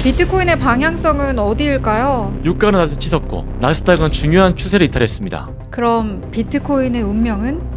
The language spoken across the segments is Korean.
비트코인의 방향성은 어디일까요? 유가는 아직 치솟고 나스닥은 중요한 추세를 이탈했습니다. 그럼 비트코인의 운명은?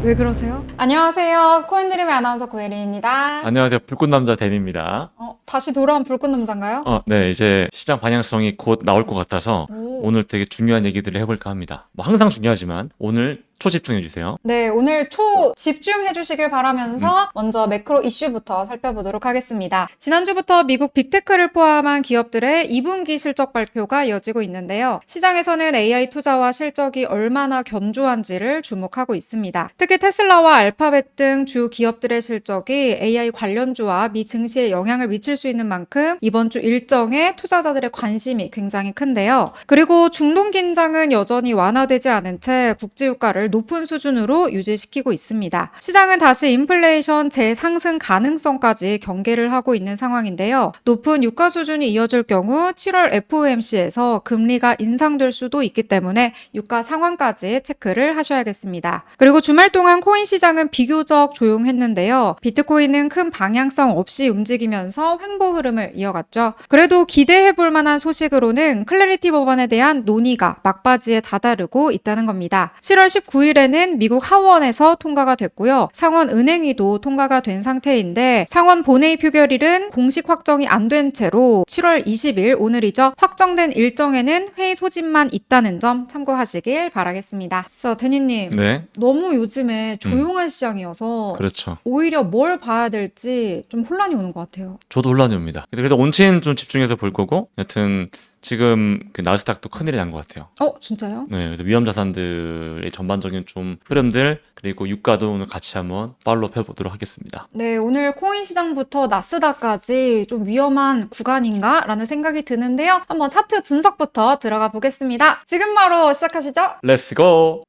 왜 그러세요? 안녕하세요. 코인드림의 아나운서 고혜리입니다. 안녕하세요. 불꽃남자 댄입니다. 다시 돌아온 불꽃남자인가요? 네, 이제 시장 방향성이 곧 나올 것 같아서 오늘 되게 중요한 얘기들을 해볼까 합니다. 뭐 항상 중요하지만 오늘 초집중해주세요. 네, 오늘 집중해 주시길 바라면서 먼저 매크로 이슈부터 살펴보도록 하겠습니다. 지난주부터 미국 빅테크를 포함한 기업들의 2분기 실적 발표가 이어지고 있는데요. 시장에서는 AI 투자와 실적이 얼마나 견조한지를 주목하고 있습니다. 특히 테슬라와 알파벳 등 주 기업들의 실적이 AI 관련주와 미 증시에 영향을 미칠 수 있는 만큼 이번 주 일정에 투자자들의 관심이 굉장히 큰데요. 그리고 중동 긴장은 여전히 완화되지 않은 채 국제유가를 높은 수준으로 유지시키고 있습니다. 시장은 다시 인플레이션 재상승 가능성까지 경계를 하고 있는 상황인데요. 높은 유가 수준이 이어질 경우 7월 FOMC에서 금리가 인상될 수도 있기 때문에 유가 상황까지 체크를 하셔야겠습니다. 그리고 주말 동안 코인 시장은 비교적 조용했는데요. 비트코인은 큰 방향성 없이 움직이면서 횡보 흐름을 이어갔죠. 그래도 기대해볼 만한 소식으로는 클래리티 법안에 대한 논의가 막바지에 다다르고 있다는 겁니다. 7월 19일에는 미국 하원에서 통과가 됐고요. 상원 은행위도 통과가 된 상태인데 상원 본회의 표결일은 공식 확정이 안 된 채로 7월 20일 오늘이죠. 확정된 일정에는 회의 소집만 있다는 점 참고하시길 바라겠습니다. 그래서 대니님, 네, 너무 요즘에 조용한 시장이어서 그렇죠. 오히려 뭘 봐야 될지 좀 혼란이 오는 것 같아요. 저도 혼란이 옵니다. 그래도 온체인 좀 집중해서 볼 거고, 여튼 지금 그 나스닥도 큰일이 난 것 같아요. 진짜요? 네, 그래서 위험 자산들의 전반적인 좀 흐름들, 그리고 유가도 오늘 같이 한번 팔로우 해보도록 하겠습니다. 네, 오늘 코인 시장부터 나스닥까지 좀 위험한 구간인가? 라는 생각이 드는데요. 한번 차트 분석부터 들어가 보겠습니다. 지금 바로 시작하시죠. 렛츠 고!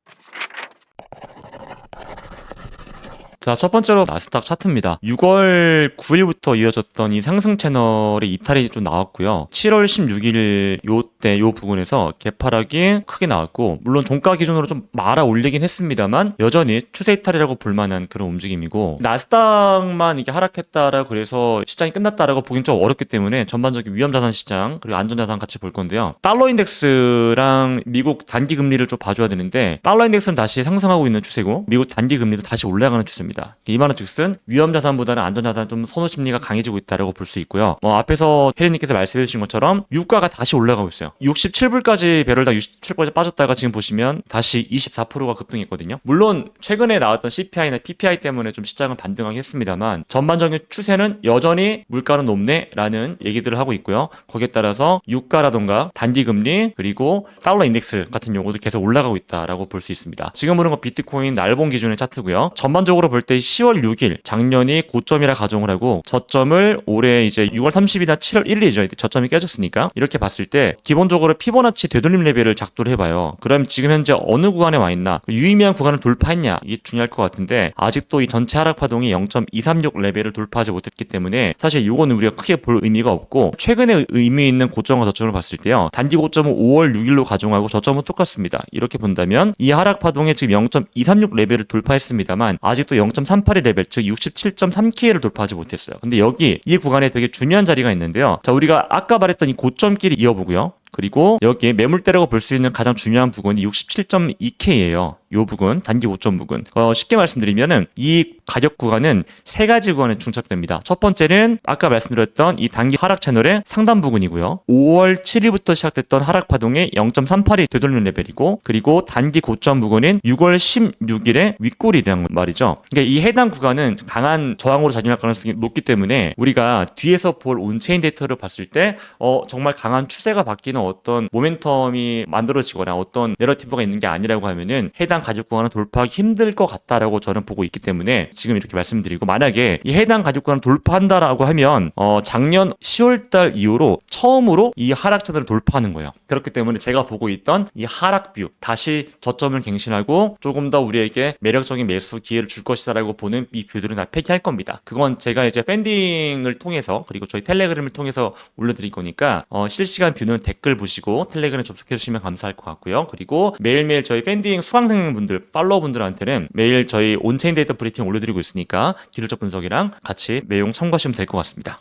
자, 첫 번째로 나스닥 차트입니다. 6월 9일부터 이어졌던 이 상승 채널의 이탈이 좀 나왔고요. 7월 16일 요 부분에서 개파락이 크게 나왔고, 물론 종가 기준으로 좀 말아 올리긴 했습니다만 여전히 추세 이탈이라고 볼 만한 그런 움직임이고, 나스닥만 이게 하락했다라고 그래서 시장이 끝났다라고 보긴 좀 어렵기 때문에 전반적인 위험자산 시장 그리고 안전자산 같이 볼 건데요. 달러 인덱스랑 미국 단기 금리를 좀 봐줘야 되는데, 달러 인덱스는 다시 상승하고 있는 추세고 미국 단기 금리도 다시 올라가는 추세입니다. 이 말은 즉슨 위험자산보다는 안전자산 좀 선호 심리가 강해지고 있다고 볼 수 있고요. 앞에서 혜리님께서 말씀해 주신 것처럼 유가가 다시 올라가고 있어요. 67불까지 배럴당 67불까지 빠졌다가 지금 보시면 다시 24%가 급등했거든요. 물론 최근에 나왔던 CPI나 PPI 때문에 좀 시장은 반등하긴 했습니다만 전반적인 추세는 여전히 물가는 높네라는 얘기들을 하고 있고요. 거기에 따라서 유가라던가 단기금리 그리고 달러 인덱스 같은 경우도 계속 올라가고 있다라고 볼 수 있습니다. 지금 보는 건 비트코인 날봉 기준의 차트고요. 전반적으로 볼 때 10월 6일 작년이 고점이라 가정을 하고 저점을 올해 이제 6월 30일이나 7월 1일이죠. 저점이 깨졌으니까 이렇게 봤을 때 기본적으로 피보나치 되돌림 레벨을 작도를 해봐요. 그럼 지금 현재 어느 구간에 와 있나, 유의미한 구간을 돌파했냐, 이게 중요할 것 같은데 아직도 이 전체 하락 파동이 0.236 레벨을 돌파하지 못했기 때문에 사실 이거는 우리가 크게 볼 의미가 없고, 최근에 의미 있는 고점과 저점을 봤을 때요, 단기 고점은 5월 6일로 가정하고 저점은 똑같습니다. 이렇게 본다면 이 하락 파동에 지금 0.236 레벨을 돌파했습니다만 아직도 0.382 레벨, 즉 67.3K를 돌파하지 못했어요. 근데 여기 이 구간에 되게 중요한 자리가 있는데요. 자, 우리가 아까 말했던 이 고점끼리 이어보고요. 그리고 여기에 매물대라고 볼 수 있는 가장 중요한 부분이 67.2K예요. 요 부분, 단기 고점 부분. 쉽게 말씀드리면은 이 가격 구간은 세 가지 구간에 중첩됩니다. 첫 번째는 아까 말씀드렸던 이 단기 하락 채널의 상단 부분이고요. 5월 7일부터 시작됐던 하락 파동의 0.382 되돌림 레벨이고, 그리고 단기 고점 부분인 6월 16일의 윗골이라는 말이죠. 그러니까 이 해당 구간은 강한 저항으로 작용할 가능성이 높기 때문에 우리가 뒤에서 볼 온체인 데이터를 봤을 때 정말 강한 추세가 바뀌는 어떤 모멘텀이 만들어지거나 어떤 내러티브가 있는 게 아니라고 하면은 해당 가격 구간을 돌파하기 힘들 것 같다라고 저는 보고 있기 때문에 지금 이렇게 말씀드리고, 만약에 이 해당 가격 구간을 돌파한다라고 하면 작년 10월달 이후로 처음으로 이 하락 채널을 돌파하는 거예요. 그렇기 때문에 제가 보고 있던 이 하락 뷰 다시 저점을 갱신하고 조금 더 우리에게 매력적인 매수 기회를 줄 것이다라고 보는 이 뷰들은 다 폐기할 겁니다. 그건 제가 이제 팬딩을 통해서 그리고 저희 텔레그램을 통해서 올려드릴 거니까 실시간 뷰는 댓글 보시고 텔레그램 접속해 주시면 감사할 것 같고요. 그리고 매일매일 저희 팬딩 수강생 학생분들, 팔로워분들한테는 매일 저희 온체인 데이터 브리핑 올려드리고 있으니까 기술적 분석이랑 같이 내용 참고하시면 될 것 같습니다.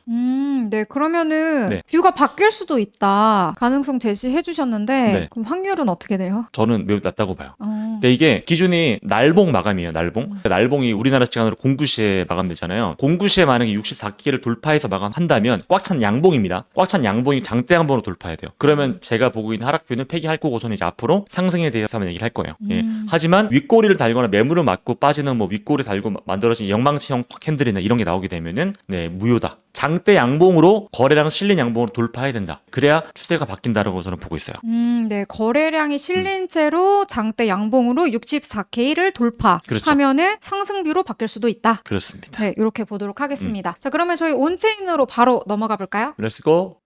네. 그러면은 네. 뷰가 바뀔 수도 있다. 가능성 제시해 주셨는데 네. 그럼 확률은 어떻게 돼요? 저는 매우 낮다고 봐요. 근데 이게 기준이 날봉 마감이에요. 날봉. 날봉이 우리나라 시간으로 09시에 마감되잖아요. 09시에 만약에 64기를 돌파해서 마감한다면 꽉 찬 양봉입니다. 꽉 찬 양봉이 장대 양봉으로 돌파해야 돼요. 그러면 제가 보고 있는 하락뷰는 폐기할 거고 저는 이제 앞으로 상승에 대해서 한번 얘기를 할 거예요. 예. 하지만 윗꼬리를 달거나 매물을 맞고 빠지는 뭐 윗꼬리 달고 만들어진 영망치형 캔들이나 이런 게 나오게 되면은 네, 무효다. 장대 양봉으로 거래량 실린 양봉으로 돌파해야 된다. 그래야 추세가 바뀐다라고 저는 보고 있어요. 네. 거래량이 실린 채로 장대 양봉으로 64K를 그렇죠. 돌파하면은 상승뷰로 바뀔 수도 있다. 그렇습니다. 네, 이렇게 보도록 하겠습니다. 자, 그러면 저희 온체인으로 바로 넘어가 볼까요? 렛츠고.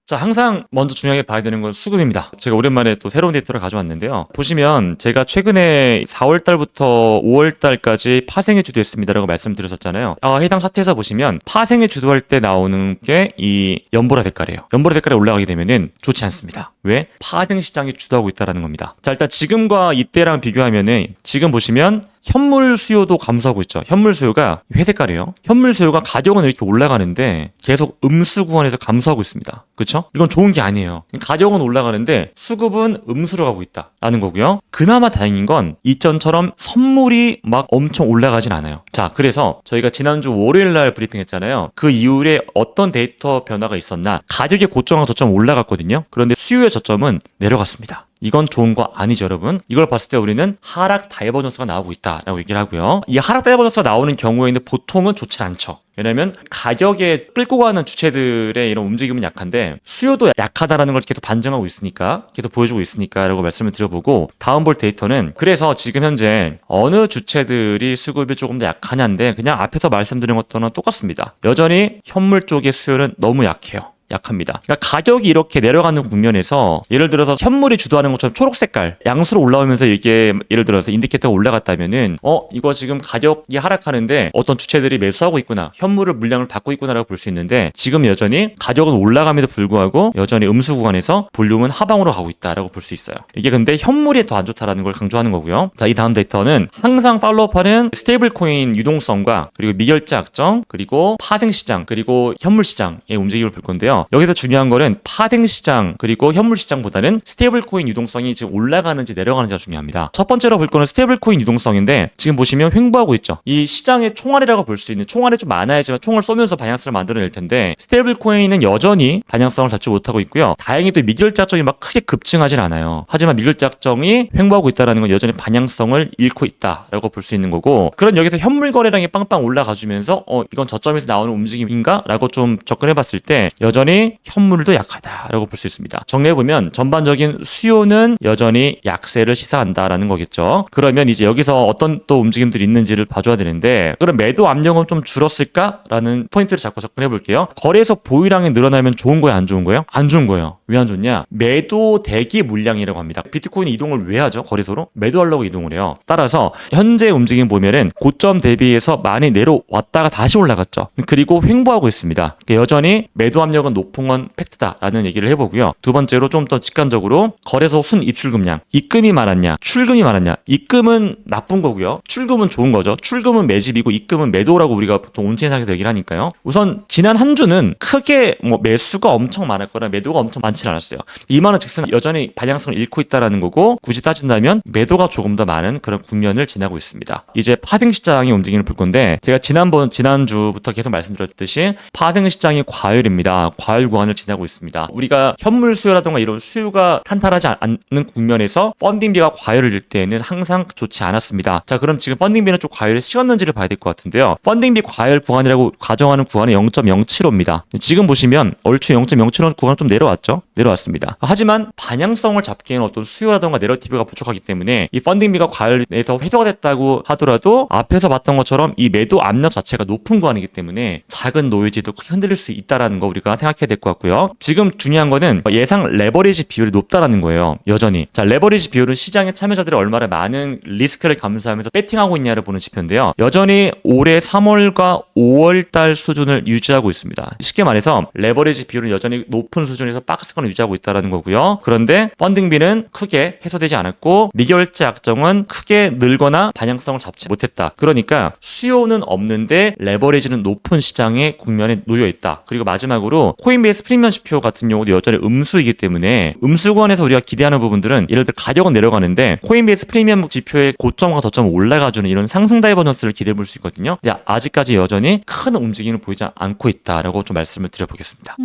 자, 항상 먼저 중요하게 봐야 되는 건 수급입니다. 제가 오랜만에 또 새로운 데이터를 가져왔는데요. 보시면 제가 최근에 4월 달부터 5월 달까지 파생에 주도했습니다라고 말씀드렸었잖아요. 해당 차트에서 보시면 파생에 주도할 때 나오는 게 이 연보라 대가리예요. 연보라 대가리 올라가게 되면은 좋지 않습니다. 왜? 파생 시장이 주도하고 있다는 겁니다. 자, 일단 지금과 이때랑 비교하면은 지금 보시면 현물 수요도 감소하고 있죠. 현물 수요가 회색깔이에요. 현물 수요가 가격은 이렇게 올라가는데 계속 음수 구간에서 감소하고 있습니다. 그렇죠? 이건 좋은 게 아니에요. 가격은 올라가는데 수급은 음수로 가고 있다라는 거고요. 그나마 다행인 건 이전처럼 선물이 막 엄청 올라가진 않아요. 자, 그래서 저희가 지난주 월요일 날 브리핑했잖아요. 그 이후에 어떤 데이터 변화가 있었나? 가격의 고점과 저점 올라갔거든요. 그런데 수요의 저점은 내려갔습니다. 이건 좋은 거 아니죠, 여러분. 이걸 봤을 때 우리는 하락 다이버전스가 나오고 있다라고 얘기를 하고요. 이 하락 다이버전스가 나오는 경우에는 보통은 좋진 않죠. 왜냐면 가격에 끌고 가는 주체들의 이런 움직임은 약한데 수요도 약하다라는 걸 계속 반증하고 있으니까, 계속 보여주고 있으니까라고 말씀을 드려보고, 다음 볼 데이터는 그래서 지금 현재 어느 주체들이 수급이 조금 더 약하냐인데 그냥 앞에서 말씀드린 것과는 똑같습니다. 여전히 현물 쪽의 수요는 너무 약해요. 약합니다. 그러니까 가격이 이렇게 내려가는 국면에서 예를 들어서 현물이 주도하는 것처럼 초록 색깔 양수로 올라오면서 이게 예를 들어서 인디케이터가 올라갔다면은 이거 지금 가격이 하락하는데 어떤 주체들이 매수하고 있구나, 현물을 물량을 받고 있구나라고 볼 수 있는데 지금 여전히 가격은 올라감에도 불구하고 여전히 음수 구간에서 볼륨은 하방으로 가고 있다라고 볼 수 있어요. 이게 근데 현물이 더 안 좋다라는 걸 강조하는 거고요. 자, 이 다음 데이터는 항상 팔로우업하는 스테이블 코인 유동성과 그리고 미결제 악정 그리고 파생 시장 그리고 현물 시장의 움직임을 볼 건데요. 여기서 중요한 거는 파생 시장 그리고 현물 시장보다는 스테이블 코인 유동성이 지금 올라가는지 내려가는지가 중요합니다. 첫 번째로 볼 거는 스테이블 코인 유동성인데 지금 보시면 횡보하고 있죠. 이 시장의 총알이라고 볼 수 있는, 총알이 좀 많아야지만 총을 쏘면서 방향성을 만들어낼 텐데 스테이블 코인은 여전히 방향성을 잡지 못하고 있고요. 다행히도 미결제 악정이 막 크게 급증하진 않아요. 하지만 미결제 악정이 횡보하고 있다는 건 여전히 방향성을 잃고 있다라고 볼 수 있는 거고, 그런 여기서 현물 거래량이 빵빵 올라가주면서 이건 저점에서 나오는 움직임인가? 라고 좀 접근해봤을 때 여전히 현물도 약하다라고 볼 수 있습니다. 정리해보면 전반적인 수요는 여전히 약세를 시사한다라는 거겠죠. 그러면 이제 여기서 어떤 또 움직임들이 있는지를 봐줘야 되는데, 그럼 매도 압력은 좀 줄었을까라는 포인트를 잡고 접근해볼게요. 거래에서 보유량이 늘어나면 좋은 거예요, 안 좋은 거예요? 안 좋은 거예요. 왜 안 좋냐? 매도 대기 물량이라고 합니다. 비트코인 이동을 왜 하죠? 거래소로? 매도하려고 이동을 해요. 따라서 현재 움직임 보면은 고점 대비해서 많이 내려왔다가 다시 올라갔죠. 그리고 횡보하고 있습니다. 여전히 매도 압력은 높은 건 팩트다라는 얘기를 해보고요. 두 번째로 좀 더 직관적으로 거래소 순 입출금량, 입금이 많았냐 출금이 많았냐. 입금은 나쁜 거고요, 출금은 좋은 거죠. 출금은 매집이고 입금은 매도라고 우리가 보통 온체인상에서 얘기를 하니까요. 우선 지난 한 주는 크게 뭐 매수가 엄청 많았거나 매도가 엄청 많지는 않았어요. 이만한 즉슨 여전히 방향성을 잃고 있다라는 거고, 굳이 따진다면 매도가 조금 더 많은 그런 국면을 지나고 있습니다. 이제 파생 시장의 움직임을 볼 건데, 제가 지난주부터 계속 말씀드렸듯이 파생 시장이 과열입니다. 과열 구간을 지나고 있습니다. 우리가 현물 수요라든가 이런 수요가 탄탄하지 않는 국면에서 펀딩비가 과열을 일 때에는 항상 좋지 않았습니다. 자, 그럼 지금 펀딩비는 좀 과열이 식었는지를 봐야 될 것 같은데요. 펀딩비 과열 구간이라고 가정하는 구간은 0.075입니다. 지금 보시면 얼추 0.075 구간 좀 내려왔습니다. 하지만 방향성을 잡기에는 어떤 수요라든가 내러티브가 부족하기 때문에 이 펀딩비가 과열에서 해소가 됐다고 하더라도 앞에서 봤던 것처럼 이 매도 압력 자체가 높은 구간이기 때문에 작은 노이즈도 크게 흔들릴 수 있다라는 거 우리가 생각해야 될 것 같고요. 지금 중요한 거는 예상 레버리지 비율이 높다라는 거예요. 여전히. 자, 레버리지 비율은 시장의 참여자들이 얼마나 많은 리스크를 감수하면서 배팅하고 있냐를 보는 지표인데요. 여전히 올해 3월과 5월 달 수준을 유지하고 있습니다. 쉽게 말해서 레버리지 비율은 여전히 높은 수준에서 박스권을 수준을 유지하고 있다는 거고요. 그런데 펀딩비는 크게 해소되지 않았고 미결제 약정은 크게 늘거나 방향성을 잡지 못했다. 그러니까 수요는 없는데 레버리지는 높은 시장의 국면에 놓여 있다. 그리고 마지막으로 코인베이스 프리미엄 지표 같은 경우도 여전히 음수이기 때문에 음수권에서 우리가 기대하는 부분들은 예를 들어 가격은 내려가는데 코인베이스 프리미엄 지표의 고점과 저점을 올라가주는 이런 상승 다이버전스를 기대해 볼 수 있거든요. 근데 아직까지 여전히 큰 움직임을 보이지 않고 있다라고 좀 말씀을 드려보겠습니다.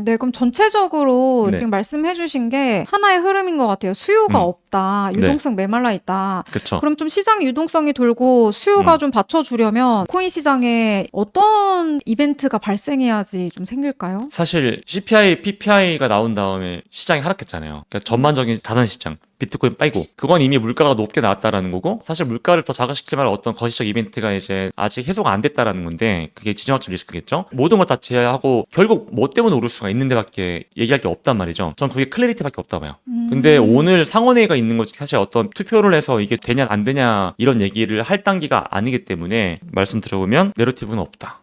네, 그럼 전체적으로 네. 지금 말씀해 주신 게 하나의 흐름인 것 같아요. 수요가 없다. 네. 유동성 메말라 있다. 그렇죠. 그럼 좀 시장 유동성이 돌고 수요가 음. 좀 받쳐주려면 코인 시장에 어떤 이벤트가 발생해야지 좀 생길까요? 사실 CPI, PPI가 나온 다음에 시장이 하락했잖아요. 그러니까 전반적인 자산 시장, 비트코인 빼고 그건 이미 물가가 높게 나왔다라는 거고 사실 물가를 더 자극시킬 만한 어떤 거시적 이벤트가 이제 아직 해소가 안 됐다라는 건데 그게 지정학적 리스크겠죠. 모든 걸 다 제외하고 결국 뭐 때문에 오를 수가 있는 데밖에 얘기할 게 없단 말이죠. 전 그게 클래리티밖에 없다 봐요. 근데 오늘 상원회의가 있는 것이 사실 어떤 투표를 해서 이게 되냐 안 되냐 이런 얘기를 할 단계가 아니기 때문에 말씀드려보면 내러티브는 없다.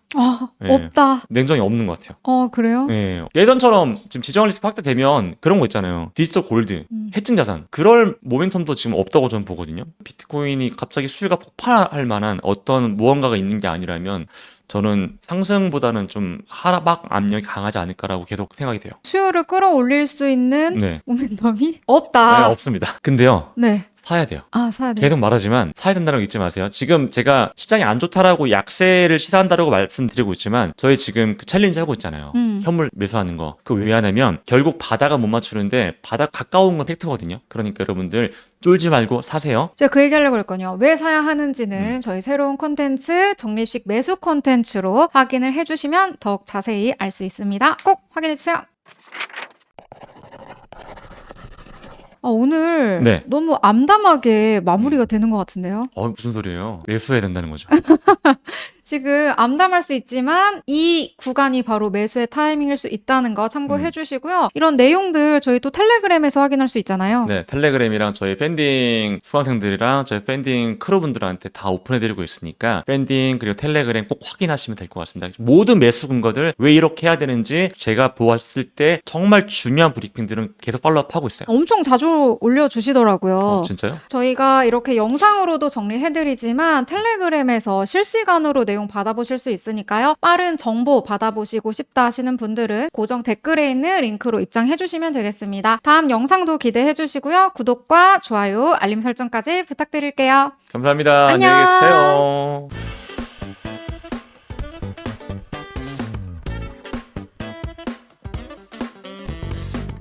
네. 없다. 냉정히 없는 것 같아요. 그래요? 예. 예전처럼 지금 지정학 리스크 확대되면 그런 거 있잖아요. 디지털 골드, 해칭 자산. 그럴 모멘텀도 지금 없다고 저는 보거든요. 비트코인이 갑자기 수요가 폭발할 만한 어떤 무언가가 있는 게 아니라면 저는 상승보다는 좀 하락 압력이 강하지 않을까라고 계속 생각이 돼요. 수요를 끌어올릴 수 있는 네. 모멘텀이 없다. 네, 없습니다. 근데요. 네. 사야 돼요. 사야 돼요. 계속 말하지만 사야 된다는 거 잊지 마세요. 지금 제가 시장이 안 좋다라고 약세를 시사한다라고 말씀드리고 있지만 저희 지금 그 챌린지 하고 있잖아요. 현물 매수하는 거. 그거 왜 하냐면 결국 바닥은 못 맞추는데 바닥 가까운 건 팩트거든요. 그러니까 여러분들 쫄지 말고 사세요. 제가 그 얘기하려고 그랬거든요. 왜 사야 하는지는 저희 새로운 콘텐츠 적립식 매수 콘텐츠로 확인을 해주시면 더욱 자세히 알 수 있습니다. 꼭 확인해주세요. 오늘 네. 너무 암담하게 마무리가 되는 것 같은데요. 무슨 소리예요? 매수해야 된다는 거죠. 지금 암담할 수 있지만 이 구간이 바로 매수의 타이밍일 수 있다는 거 참고해 주시고요. 이런 내용들 저희 또 텔레그램에서 확인할 수 있잖아요. 네, 텔레그램이랑 저희 팬딩 수강생들이랑 저희 팬딩 크루분들한테 다 오픈해드리고 있으니까 팬딩 그리고 텔레그램 꼭 확인하시면 될 것 같습니다. 모든 매수 근거들 왜 이렇게 해야 되는지 제가 보았을 때 정말 중요한 브리핑들은 계속 팔로우업하고 있어요. 엄청 자주 올려주시더라고요. 진짜요? 저희가 이렇게 영상으로도 정리해드리지만 텔레그램에서 실시간으로 내용 받아보실 수 있으니까요. 빠른 정보 받아보시고 싶다 하시는 분들은 고정 댓글에 있는 링크로 입장해주시면 되겠습니다. 다음 영상도 기대해주시고요. 구독과 좋아요, 알림 설정까지 부탁드릴게요. 감사합니다. 안녕. 안녕히 계세요.